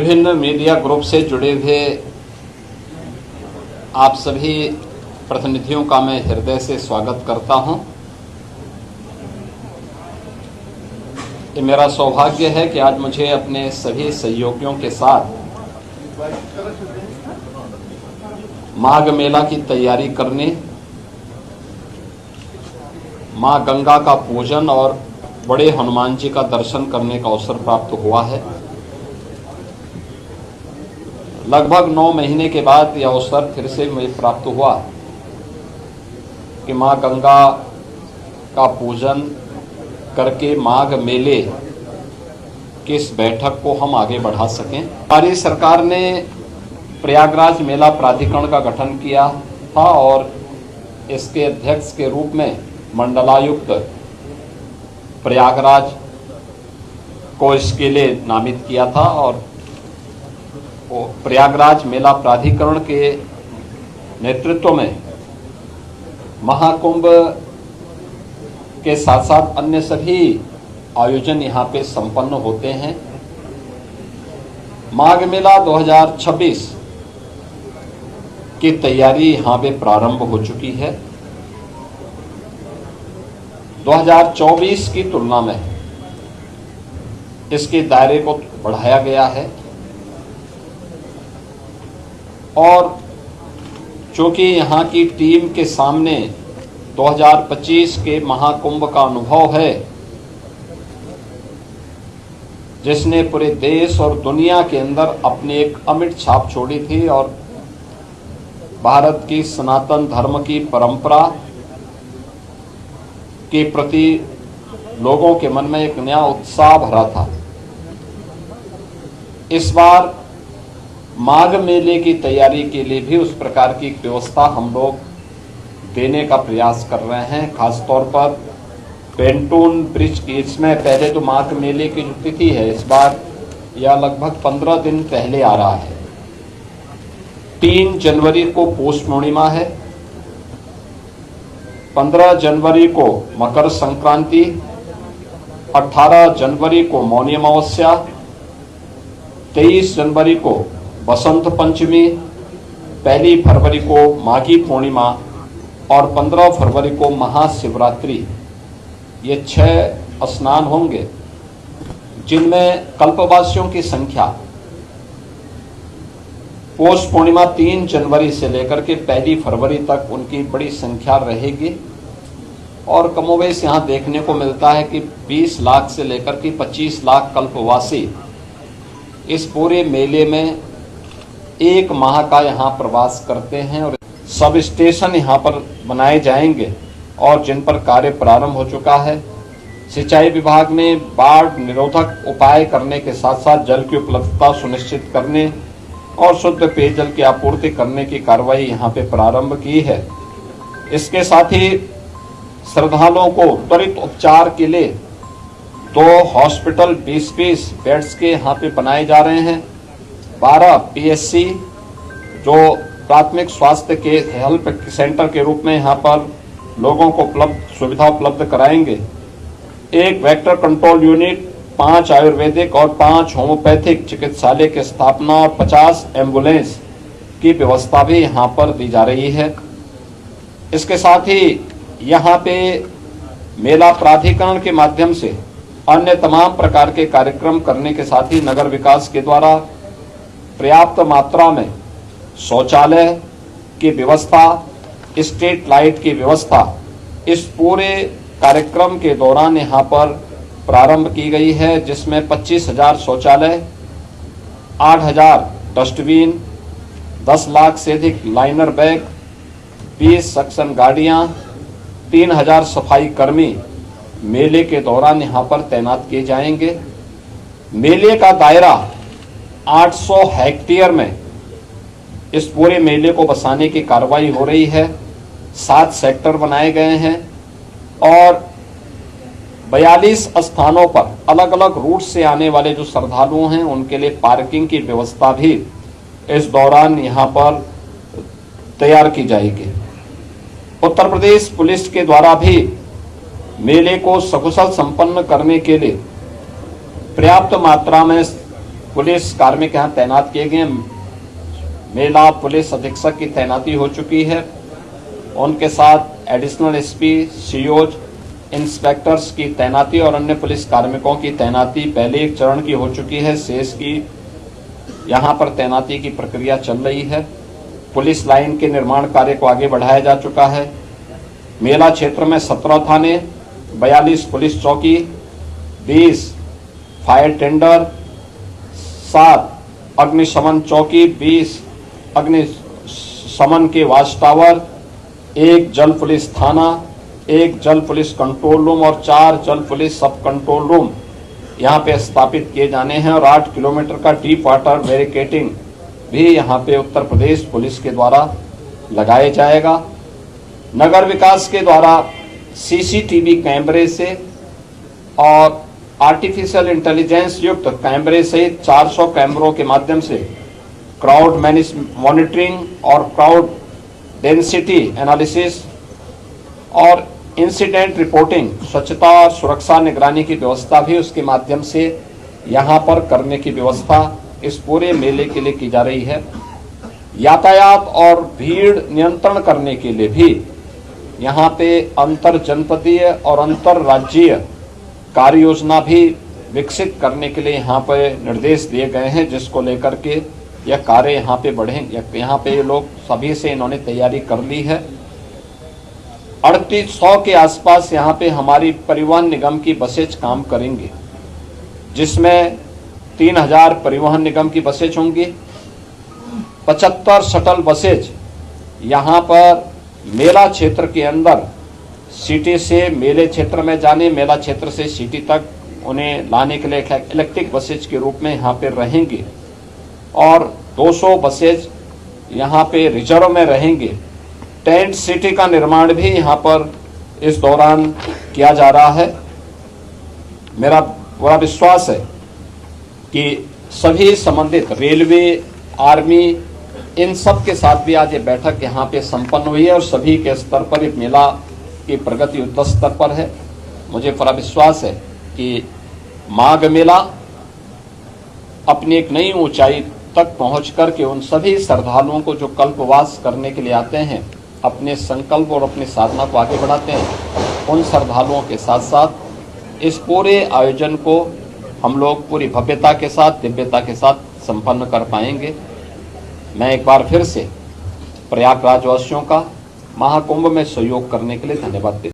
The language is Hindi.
विभिन्न मीडिया ग्रुप से जुड़े हुए आप सभी प्रतिनिधियों का मैं हृदय से स्वागत करता हूं। ये मेरा सौभाग्य है कि आज मुझे अपने सभी सहयोगियों के साथ माघ मेला की तैयारी करने, मां गंगा का पूजन और बड़े हनुमान जी का दर्शन करने का अवसर प्राप्त हुआ है। लगभग 9 महीने के बाद यह अवसर फिर से मुझे प्राप्त हुआ कि मां गंगा का पूजन करके माघ मेले की इस बैठक को हम आगे बढ़ा सकें। हमारी सरकार ने प्रयागराज मेला प्राधिकरण का गठन किया था और इसके अध्यक्ष के रूप में मंडलायुक्त प्रयागराज को इसके लिए नामित किया था और प्रयागराज मेला प्राधिकरण के नेतृत्व में महाकुंभ के साथ साथ अन्य सभी आयोजन यहाँ पे संपन्न होते हैं। माघ मेला 2026 की तैयारी यहाँ पे प्रारंभ हो चुकी है। 2024 की तुलना में इसके दायरे को बढ़ाया गया है और चूंकि यहाँ की टीम के सामने 2025 के महाकुंभ का अनुभव है, जिसने पूरे देश और दुनिया के अंदर अपनी एक अमिट छाप छोड़ी थी और भारत की सनातन धर्म की परंपरा के प्रति लोगों के मन में एक नया उत्साह भरा था। इस बार माघ मेले की तैयारी के लिए भी उस प्रकार की व्यवस्था हम लोग देने का प्रयास कर रहे हैं। खासतौर पर पेंटून ब्रिज की इसमें पहले तो माघ मेले की जो तिथि है इस बार यह लगभग 15 दिन पहले आ रहा है। 3 जनवरी को पौष पूर्णिमा है, 15 जनवरी को मकर संक्रांति, 18 जनवरी को मौनी अमावस्या, 23 जनवरी को बसंत पंचमी, 1 फरवरी को माघी पूर्णिमा और 15 फरवरी को महाशिवरात्रि। ये 6 स्नान होंगे जिनमें कल्पवासियों की संख्या पौष पूर्णिमा 3 जनवरी से लेकर के 1 फरवरी तक उनकी बड़ी संख्या रहेगी और कमोबेश यहाँ देखने को मिलता है कि 20 लाख से लेकर के 25 लाख कल्पवासी इस पूरे मेले में 1 माह का यहाँ प्रवास करते हैं और सब स्टेशन यहाँ पर बनाए जाएंगे और जिन पर कार्य प्रारंभ हो चुका है। सिंचाई विभाग ने बाढ़ निरोधक उपाय करने के साथ साथ जल की उपलब्धता सुनिश्चित करने और शुद्ध पेयजल की आपूर्ति करने की कार्रवाई यहाँ पे प्रारंभ की है। इसके साथ ही श्रद्धालुओं को त्वरित उपचार के लिए 2 हॉस्पिटल 20-20 बेड्स के यहाँ पे बनाए जा रहे हैं। 12 PSC जो प्राथमिक स्वास्थ्य के हेल्थ सेंटर के रूप में यहाँ पर लोगों को सुविधा उपलब्ध कराएंगे। 1 वेक्टर कंट्रोल यूनिट, 5 आयुर्वेदिक और 5 होम्योपैथिक चिकित्सालय की स्थापना और 50 एम्बुलेंस की व्यवस्था भी यहाँ पर दी जा रही है। इसके साथ ही यहाँ पे मेला प्राधिकरण के माध्यम से अन्य तमाम प्रकार के कार्यक्रम करने के साथ ही नगर विकास के द्वारा पर्याप्त मात्रा में शौचालय की व्यवस्था, स्ट्रीट लाइट की व्यवस्था इस पूरे कार्यक्रम के दौरान यहाँ पर प्रारंभ की गई है, जिसमें 25,000 शौचालय, 8,000 डस्टबिन, 10 लाख से अधिक लाइनर बैग, 20 सक्शन गाड़ियाँ, 3,000 सफाई कर्मी मेले के दौरान यहाँ पर तैनात किए जाएंगे। मेले का दायरा 800 हेक्टेयर में इस पूरे मेले को बसाने की कार्रवाई हो रही है। 7 सेक्टर बनाए गए हैं और 42 स्थानों पर अलग अलग रूट से आने वाले जो श्रद्धालु हैं उनके लिए पार्किंग की व्यवस्था भी इस दौरान यहाँ पर तैयार की जाएगी। उत्तर प्रदेश पुलिस के द्वारा भी मेले को सकुशल संपन्न करने के लिए पर्याप्त मात्रा में पुलिस कार्मिक यहाँ तैनात किए गए हैं। मेला पुलिस अधीक्षक की तैनाती हो चुकी है। उनके साथ एडिशनल एसपी, सीओज, इंस्पेक्टर्स की तैनाती और अन्य पुलिस कार्मिकों की तैनाती पहले एक चरण की हो चुकी है। शेष की यहाँ पर तैनाती की प्रक्रिया चल रही है। पुलिस लाइन के निर्माण कार्य को आगे बढ़ाया जा चुका है। मेला क्षेत्र में 17 थाने, 42 पुलिस चौकी, 20 फायर टेंडर, 7 अग्निशमन चौकी, 20 अग्निशमन के वाच टावर, 1 जल पुलिस थाना, 1 जल पुलिस कंट्रोल रूम और 4 जल पुलिस सब कंट्रोल रूम यहाँ पे स्थापित किए जाने हैं और 8 किलोमीटर का डीप वाटर बैरिकेडिंग भी यहाँ पे उत्तर प्रदेश पुलिस के द्वारा लगाया जाएगा। नगर विकास के द्वारा सीसीटीवी कैमरे से और आर्टिफिशियल इंटेलिजेंस युक्त कैमरे सहित 400 कैमरों के माध्यम से क्राउड मॉनिटरिंग और क्राउड डेंसिटी एनालिसिस और इंसिडेंट रिपोर्टिंग, स्वच्छता और सुरक्षा निगरानी की व्यवस्था भी उसके माध्यम से यहाँ पर करने की व्यवस्था इस पूरे मेले के लिए की जा रही है। यातायात और भीड़ नियंत्रण करने के लिए भी यहाँ पे अंतर जनपदीय और अंतर राज्यीय कार्य योजना भी विकसित करने के लिए यहाँ पे निर्देश दिए गए हैं, जिसको लेकर के यह कार्य यहाँ पे बढ़ेंगे। यहाँ पे लोग सभी से इन्होंने तैयारी कर ली है। 3800 के आसपास यहाँ पे हमारी परिवहन निगम की बसेज काम करेंगी, जिसमें 3000 परिवहन निगम की बसेज होंगी। 75 शटल बसेज यहाँ पर मेला क्षेत्र के अंदर सिटी से मेले क्षेत्र में जाने, मेला क्षेत्र से सिटी तक उन्हें लाने के लिए इलेक्ट्रिक बसेज के रूप में यहाँ पे रहेंगी और 200 बसेज यहाँ पे रिजर्व में रहेंगे। टेंट सिटी का निर्माण भी यहाँ पर इस दौरान किया जा रहा है। मेरा पूरा विश्वास है कि सभी संबंधित रेलवे, आर्मी, इन सब के साथ भी आज ये बैठक यहाँ पे संपन्न हुई है और सभी के स्तर पर एक मेला की प्रगति युद्ध स्तर पर है। मुझे पूरा विश्वास है कि माघ मेला अपनी एक नई ऊंचाई तक पहुंच करके उन सभी श्रद्धालुओं को जो कल्पवास करने के लिए आते हैं, अपने संकल्प और अपनी साधना को आगे बढ़ाते हैं, उन श्रद्धालुओं के साथ साथ इस पूरे आयोजन को हम लोग पूरी भव्यता के साथ, दिव्यता के साथ संपन्न कर पाएंगे। मैं एक बार फिर से प्रयागराज वासियों का महाकुंभ में सहयोग करने के लिए धन्यवाद देता हूं।